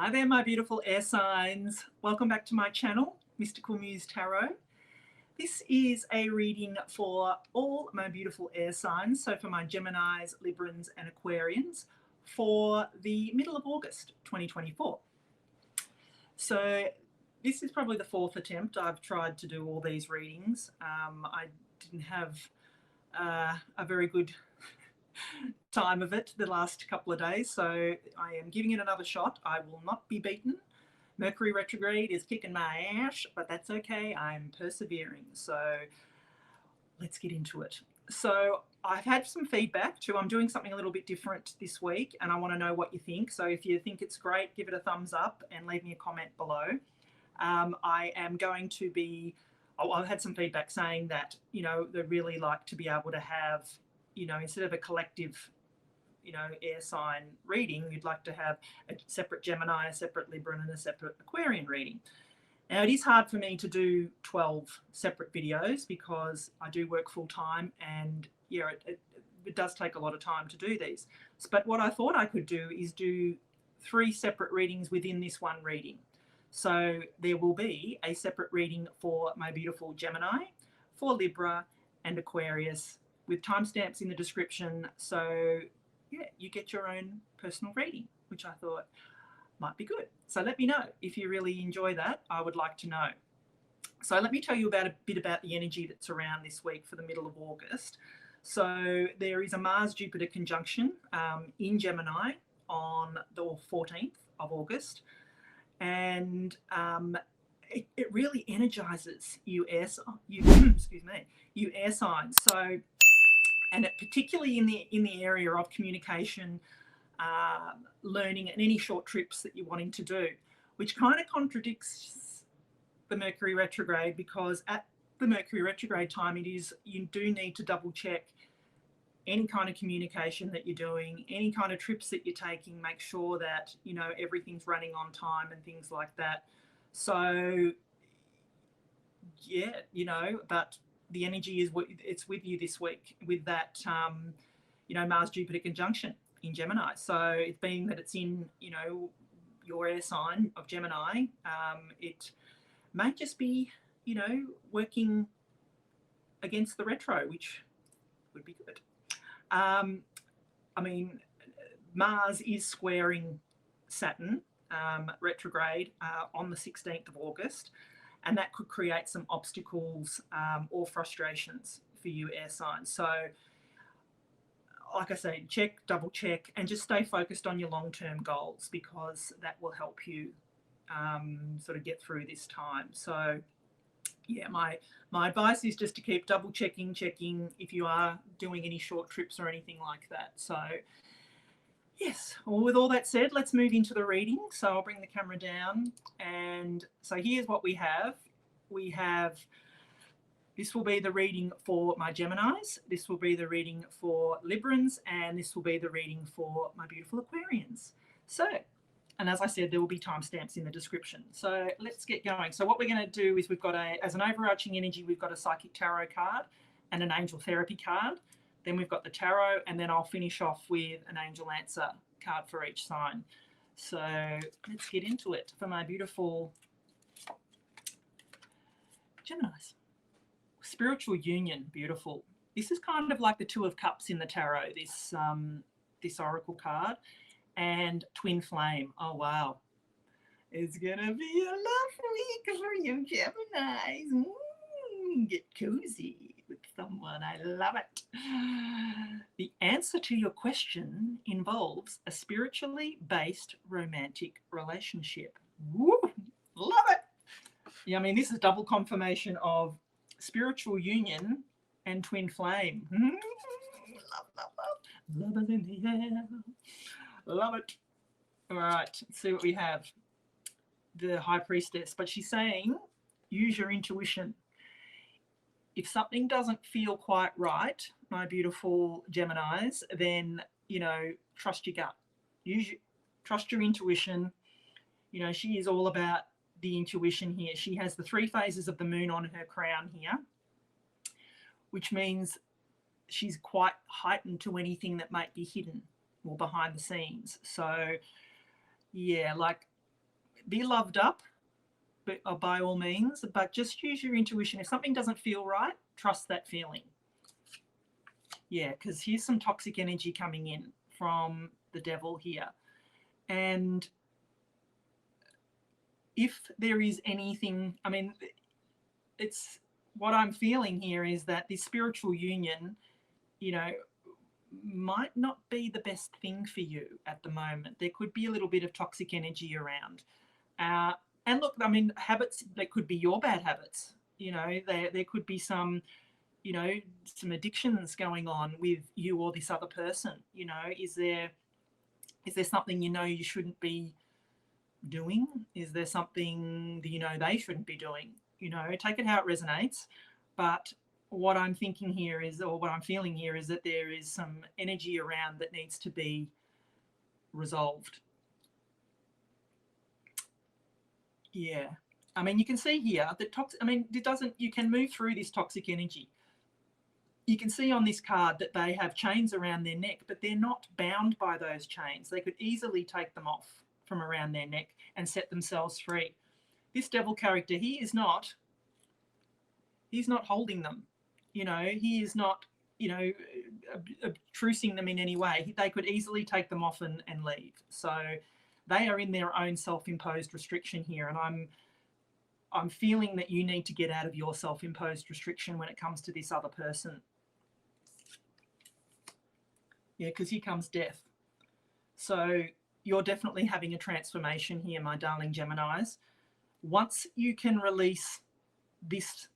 Hi there, my beautiful air signs. Welcome back to my channel, Mystical Muse Tarot. This is a reading for all my beautiful air signs, so for my Geminis, Librans and Aquarians for the middle of August 2024. So this is probably the fourth attempt I've tried to do all these readings. I didn't have a very good time of it the last couple of days, so I am giving it another shot. I will not be beaten. Mercury retrograde is kicking my ass, but that's okay. I'm persevering. So let's get into it. So I've had some feedback too. I'm doing something a little bit different this week and I want to know what you think. So if you think it's great, give it a thumbs up and leave me a comment below. I am going to be, I've had some feedback saying that, they really like to be able to have, instead of a collective, air sign reading, you'd like to have a separate Gemini, a separate Libra and a separate Aquarian reading. Now it is hard for me to do 12 separate videos because I do work full time and it does take a lot of time to do these. But what I thought I could do is do 3 separate readings within this one reading. So there will be a separate reading for my beautiful Gemini, for Libra and Aquarius with timestamps in the description. So yeah, you get your own personal reading, which I thought might be good. So let me know if you really enjoy that. I would like to know. So let me tell you a bit about the energy that's around this week for the middle of August. So there is a Mars-Jupiter conjunction in Gemini on the 14th of August. And it really energizes you air signs. So, and it particularly in the area of communication, learning, and any short trips that you're wanting to do, which kind of contradicts the Mercury retrograde, because at the Mercury retrograde time, you do need to double check any kind of communication that you're doing, any kind of trips that you're taking, make sure that everything's running on time and things like that. So yeah, but the energy it's with you this week with that Mars Jupiter conjunction in Gemini. So it's being that it's in your air sign of Gemini, it may just be working against the retro, which would be good. I mean, Mars is squaring Saturn retrograde on the 16th of August, and that could create some obstacles or frustrations for you air signs. So like I say, double check, and just stay focused on your long-term goals, because that will help you sort of get through this time. So yeah, my advice is just to keep double checking if you are doing any short trips or anything like that. So yes, well, with all that said, let's move into the reading. So I'll bring the camera down, and so here's what we have. This will be the reading for my Geminis, this will be the reading for Librans, and this will be the reading for my beautiful Aquarians. So, and as I said, there will be timestamps in the description. So let's get going. So what we're going to do is we've got as an overarching energy, we've got a Psychic Tarot card and an Angel Therapy card. Then we've got the Tarot, and then I'll finish off with an Angel Answer card for each sign. So let's get into it for my beautiful Geminis. Spiritual union, beautiful. This is kind of like the Two of Cups in the Tarot, this Oracle card. And Twin Flame. Oh, wow. It's going to be a love week for you Geminis. Get cozy with someone. I love it. The answer to your question involves a spiritually based romantic relationship. Woo, love it. Yeah, I mean, this is double confirmation of spiritual union and twin flame. Love. Love is in the air. Love it. All right, let's see what we have. The High Priestess, but she's saying use your intuition. If something doesn't feel quite right, my beautiful Geminis, then trust your gut. Trust your intuition. She is all about the intuition here. She has the 3 phases of the moon on her crown here, which means she's quite heightened to anything that might be hidden or behind the scenes. So yeah, like be loved up, by all means, but just use your intuition. If something doesn't feel right, trust that feeling. Yeah, because here's some toxic energy coming in from the devil here. And if there is anything, I mean, it's what I'm feeling here is that this spiritual union, you know, might not be the best thing for you at the moment. There could be a little bit of toxic energy around. And look, I mean, habits, they could be your bad habits. You know, there could be some, you know, some addictions going on with you or this other person. You know, is there something you know you shouldn't be doing? Is there something that you know they shouldn't be doing? You know, take it how it resonates. But what I'm thinking here is, or what I'm feeling here is that there is some energy around that needs to be resolved. Yeah. I mean, you can see here that toxic, I mean, you can move through this toxic energy. You can see on this card that they have chains around their neck, but they're not bound by those chains. They could easily take them off from around their neck and set themselves free. This devil character, he's not holding them. You know, he is not, you know, obtrusing them in any way. They could easily take them off and leave. So they are in their own self-imposed restriction here. And I'm feeling that you need to get out of your self-imposed restriction when it comes to this other person. Yeah, because here comes death. So you're definitely having a transformation here, my darling Geminis. Once you can release this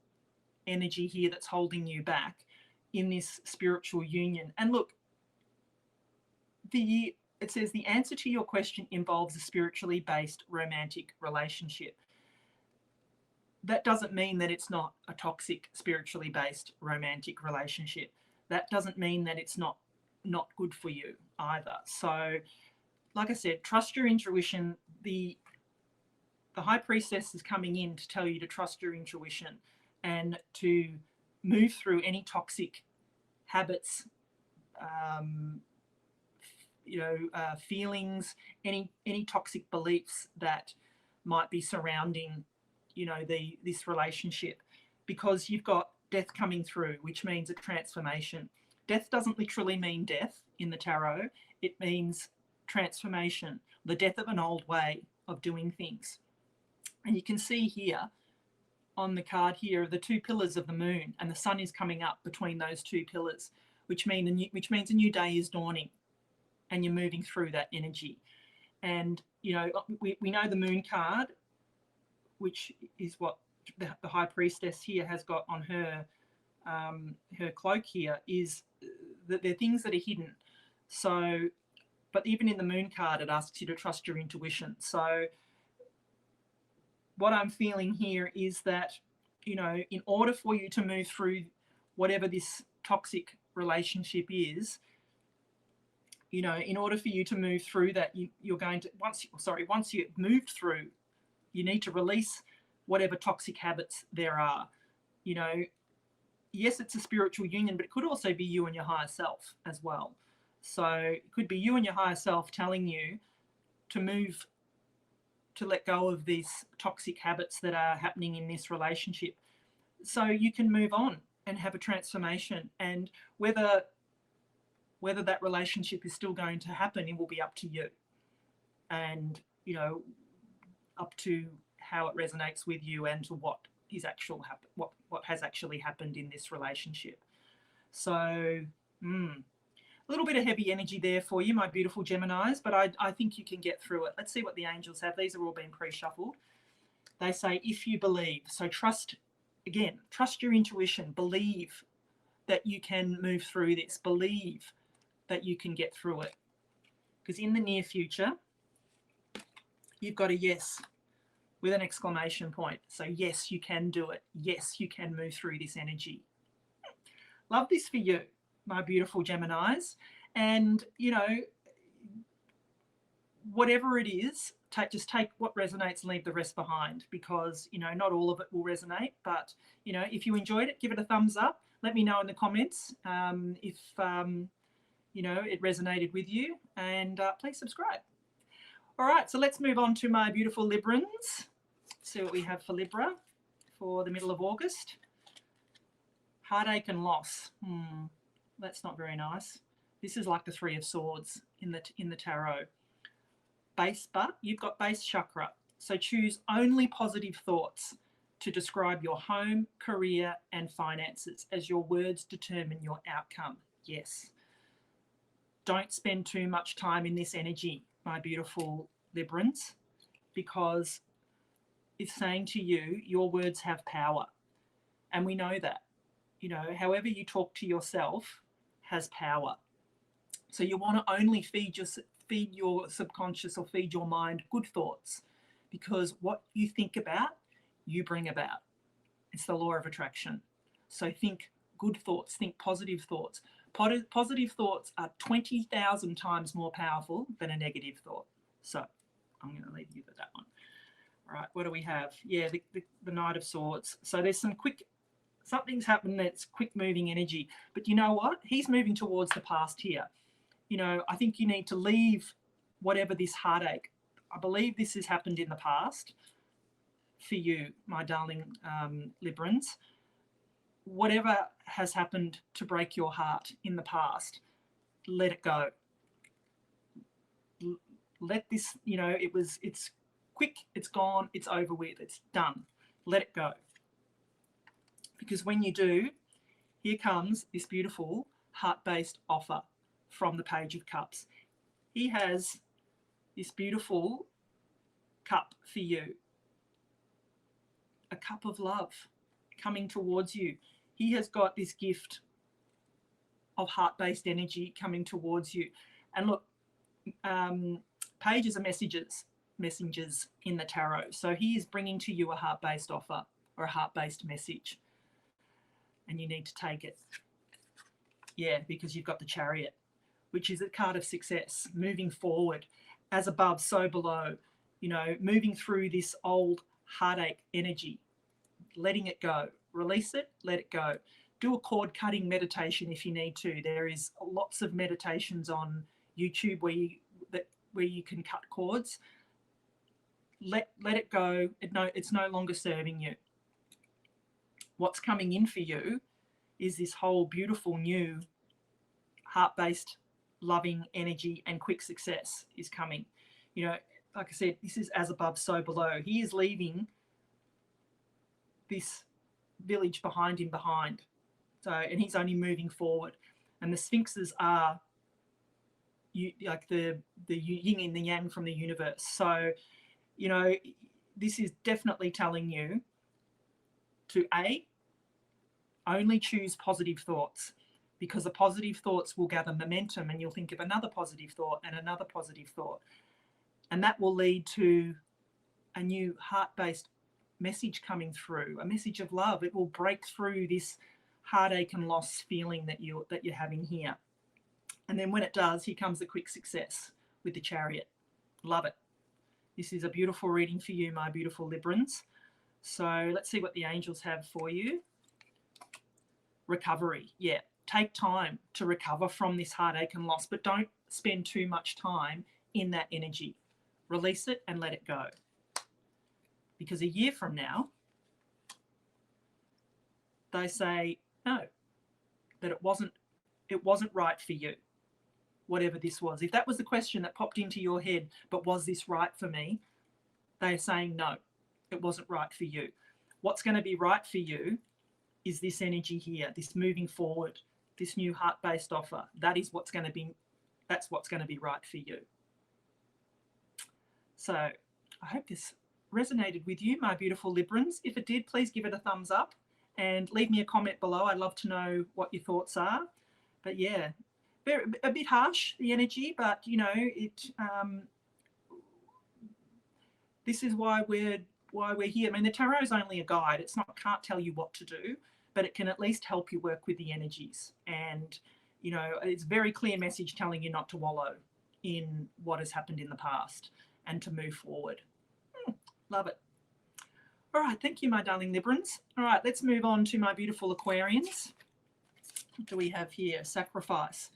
energy here that's holding you back in this spiritual union. And look, it says the answer to your question involves a spiritually based romantic relationship. That doesn't mean that it's not a toxic, spiritually based romantic relationship. That doesn't mean that it's not good for you either. So, like I said, trust your intuition. The High Priestess is coming in to tell you to trust your intuition and to move through any toxic habits, feelings, any toxic beliefs that might be surrounding, you know, this relationship, because you've got death coming through, which means a transformation. Death doesn't literally mean death in the tarot. It means transformation, the death of an old way of doing things. And you can see here on the card here the two pillars of the moon, and the sun is coming up between those two pillars, which means a new day is dawning, and you're moving through that energy. And you know, we know the moon card, which is what the High Priestess here has got on her cloak here, is that there are things that are hidden. So, but even in the moon card, it asks you to trust your intuition. So what I'm feeling here is that, you know, in order for you to move through whatever this toxic relationship is, you know, in order for you to move through that, you're going to, once you've moved through, you need to release whatever toxic habits there are. You know, yes, it's a spiritual union, but it could also be you and your higher self as well. So it could be you and your higher self telling you to let go of these toxic habits that are happening in this relationship, so you can move on and have a transformation. And whether that relationship is still going to happen, it will be up to you, and, you know, up to how it resonates with you and to what has actually happened in this relationship. So a little bit of heavy energy there for you, my beautiful Geminis, but I think you can get through it. Let's see what the angels have. These are all being pre-shuffled. They say, if you believe. So trust your intuition. Believe that you can move through this. Believe that you can get through it. Because in the near future, you've got a yes with an exclamation point. So yes, you can do it. Yes, you can move through this energy. Love this for you, my beautiful Geminis. And, you know, whatever it is, just take what resonates and leave the rest behind, because, you know, not all of it will resonate. But, you know, if you enjoyed it, give it a thumbs up. Let me know in the comments if, you know, it resonated with you, and please subscribe. All right, so let's move on to my beautiful Librans. See what we have for Libra for the middle of August. Heartache and loss. That's not very nice. This is like the Three of Swords in the tarot. Base, but you've got base chakra. So choose only positive thoughts to describe your home, career, and finances, as your words determine your outcome. Yes. Don't spend too much time in this energy, my beautiful Librans, because it's saying to you, your words have power. And we know that. You know, however you talk to yourself has power. So you want to only feed your subconscious or feed your mind good thoughts, because what you think about, you bring about. It's the law of attraction. So think good thoughts, think positive thoughts. Positive thoughts are 20,000 times more powerful than a negative thought. So I'm going to leave you with that one. All right, what do we have? Yeah, the Knight of Swords. So there's something's happened that's quick moving energy. But you know what? He's moving towards the past here. You know, I think you need to leave whatever this heartache. I believe this has happened in the past for you, my darling Librans. Whatever has happened to break your heart in the past, let it go. Let this, you know, it's quick, it's gone, it's over with, it's done. Let it go. Because when you do, here comes this beautiful heart-based offer from the Page of Cups. He has this beautiful cup for you. A cup of love coming towards you. He has got this gift of heart-based energy coming towards you. And look, pages are messengers in the tarot. So he is bringing to you a heart-based offer or a heart-based message. And you need to take it. Yeah, because you've got the Chariot, which is a card of success, moving forward, as above, so below, you know, moving through this old heartache energy, letting it go, release it, let it go. Do a cord cutting meditation if you need to. There is lots of meditations on YouTube where you can cut cords. Let it go. It's no longer serving you. What's coming in for you is this whole beautiful new heart-based loving energy, and quick success is coming. You know, like I said, this is as above, so below. He is leaving this village behind him So, and he's only moving forward. And the Sphinxes are like the yin and the yang from the universe. So, you know, this is definitely telling you to only choose positive thoughts, because the positive thoughts will gather momentum and you'll think of another positive thought and another positive thought. And that will lead to a new heart-based message coming through, a message of love. It will break through this heartache and loss feeling that you're having here. And then when it does, here comes the quick success with the Chariot. Love it. This is a beautiful reading for you, my beautiful Librans. So let's see what the angels have for you. Recovery. Yeah, take time to recover from this heartache and loss, but don't spend too much time in that energy. Release it and let it go. Because a year from now, they say, no, that it wasn't right for you, whatever this was. If that was the question that popped into your head, but was this right for me? They're saying, no, it wasn't right for you. What's going to be right for you is this energy here, this moving forward, this new heart-based offer. That's what's going to be right for you. So I hope this resonated with you, my beautiful Librans. If it did, please give it a thumbs up and leave me a comment below. I'd love to know what your thoughts are. But yeah, a bit harsh, the energy, but you know, this is why we're here. I mean, the tarot is only a guide. Can't tell you what to do, but it can at least help you work with the energies. And you know, it's a very clear message telling you not to wallow in what has happened in the past and to move forward. Love it. All right, thank you, my darling Librans. All right, let's move on to my beautiful Aquarians. What do we have here? Sacrifice.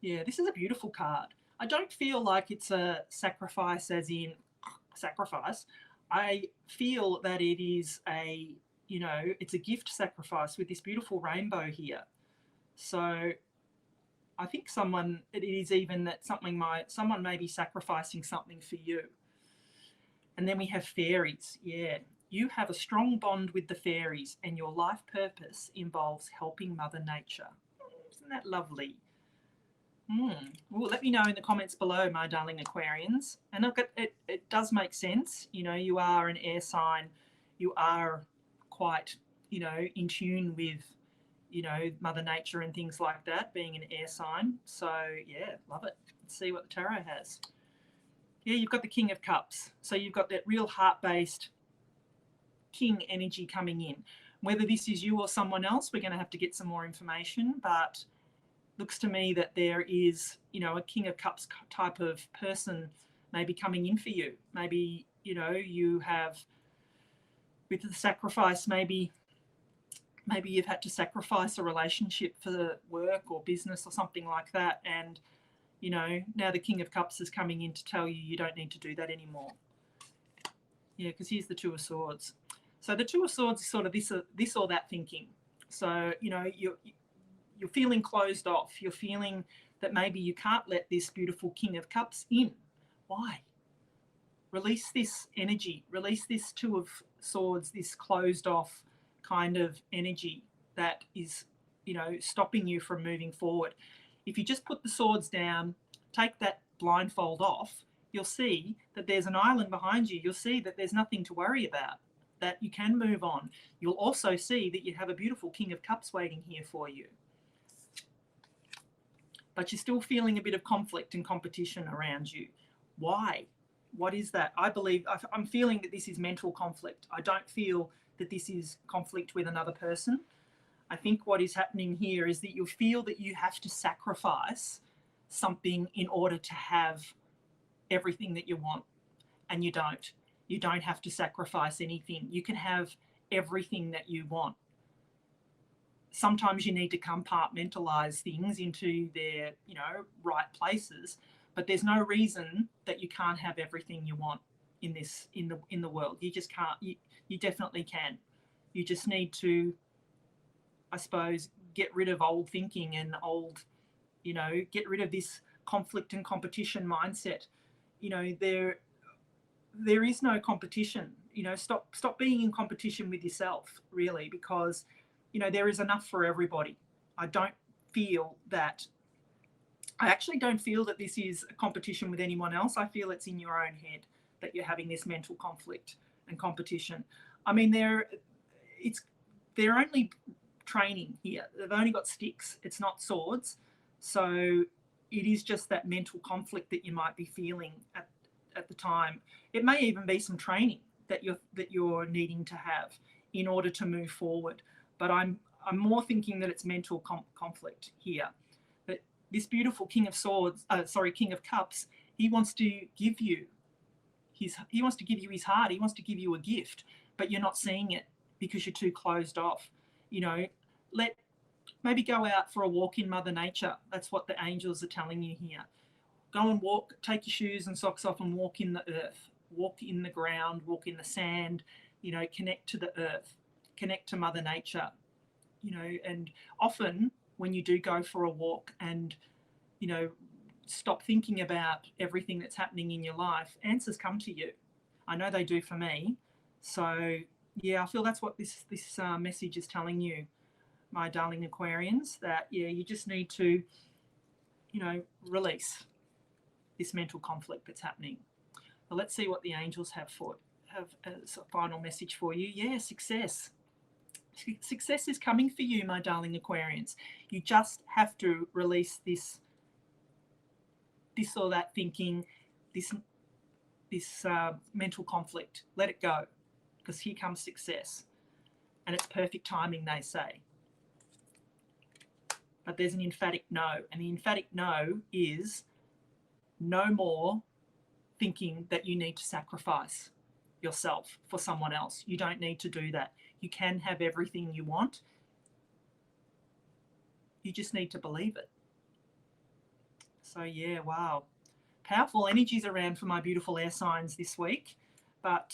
Yeah, this is a beautiful card. I don't feel like it's a sacrifice as in sacrifice. I feel that it is a, you know, it's a gift sacrifice with this beautiful rainbow here. So I think it is even that someone may be sacrificing something for you. And then we have fairies. Yeah. You have a strong bond with the fairies, and your life purpose involves helping Mother Nature. Isn't that lovely? Well, let me know in the comments below, my darling Aquarians. And look, it does make sense. You know, you are an air sign. You are quite, you know, in tune with, you know, Mother Nature and things like that, being an air sign. So, yeah, love it. Let's see what the tarot has. Yeah, you've got the King of Cups. So you've got that real heart-based king energy coming in. Whether this is you or someone else, we're going to have to get some more information, but looks to me that there is, you know, a King of Cups type of person maybe coming in for you. Maybe, you know, you have, with the sacrifice, maybe you've had to sacrifice a relationship for work or business or something like that, and, you know, now the King of Cups is coming in to tell you you don't need to do that anymore. Yeah, because here's the Two of Swords. So the Two of Swords is sort of this or that thinking. So, you know, you're feeling closed off. You're feeling that maybe you can't let this beautiful King of Cups in. Why? Release this energy. Release this Two of Swords, this closed off kind of energy that is, you know, stopping you from moving forward. If you just put the swords down, take that blindfold off, you'll see that there's an island behind you. You'll see that there's nothing to worry about, that you can move on. You'll also see that you have a beautiful King of Cups waiting here for you. But you're still feeling a bit of conflict and competition around you. Why? What is that? I'm feeling that this is mental conflict. I don't feel that this is conflict with another person. I think what is happening here is that you feel that you have to sacrifice something in order to have everything that you want, and you don't. You don't have to sacrifice anything. You can have everything that you want. Sometimes you need to compartmentalize things into their, you know, right places, but there's no reason that you can't have everything you want in the world. You just can't. You definitely can. You just need to, I suppose, get rid of old thinking and old, you know, get rid of this conflict and competition mindset. You know, there is no competition. You know, stop being in competition with yourself, really, because, you know, there is enough for everybody. I actually don't feel that this is a competition with anyone else. I feel it's in your own head that you're having this mental conflict and competition. I mean, they're only training here. They've only got sticks. It's not swords. So it is just that mental conflict that you might be feeling at the time. It may even be some training that you're needing to have in order to move forward. But I'm more thinking that it's mental conflict here. That this beautiful King of Cups, he wants to give you his heart. He wants to give you a gift, but you're not seeing it because you're too closed off. You know, maybe go out for a walk in Mother Nature. That's what the angels are telling you here. Go and walk, take your shoes and socks off and walk in the earth, walk in the ground, walk in the sand, you know, connect to the earth, connect to Mother Nature, you know. And often when you do go for a walk and, you know, stop thinking about everything that's happening in your life, answers come to you. I know they do for me. So yeah, I feel that's what this message is telling you, my darling Aquarians, that yeah, you just need to, you know, release this mental conflict that's happening. Well, let's see what the angels have as a final message for you. Yeah, success. Success is coming for you, my darling Aquarians. You just have to release this or that thinking, this mental conflict. Let it go, because here comes success. And it's perfect timing, they say. But there's an emphatic no. And the emphatic no is no more thinking that you need to sacrifice yourself for someone else. You don't need to do that. You can have everything you want. You just need to believe it. So yeah, wow. powerful energies around for my beautiful air signs this week. But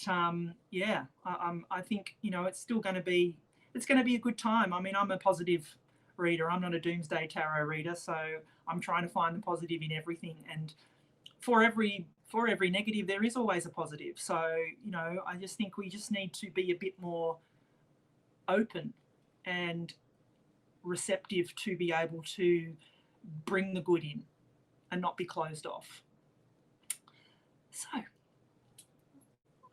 yeah, I think, you know, it's still going to be, it's going to be a good time. I mean, I'm a positive reader. I'm not a doomsday tarot reader, so I'm trying to find the positive in everything. And for every negative, there is always a positive. So, you know, I just think we just need to be a bit more open and receptive to be able to bring the good in and not be closed off. So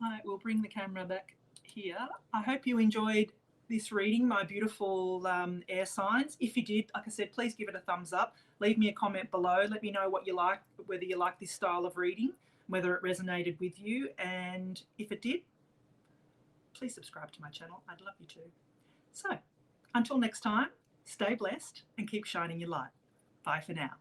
I will bring the camera back here. I hope you enjoyed this reading, my beautiful air signs. If you did, like I said, please give it a thumbs up. Leave me a comment below. Let me know what you like, whether you like this style of reading, whether it resonated with you. And if it did, please subscribe to my channel. I'd love you to. So until next time, stay blessed and keep shining your light. Bye for now.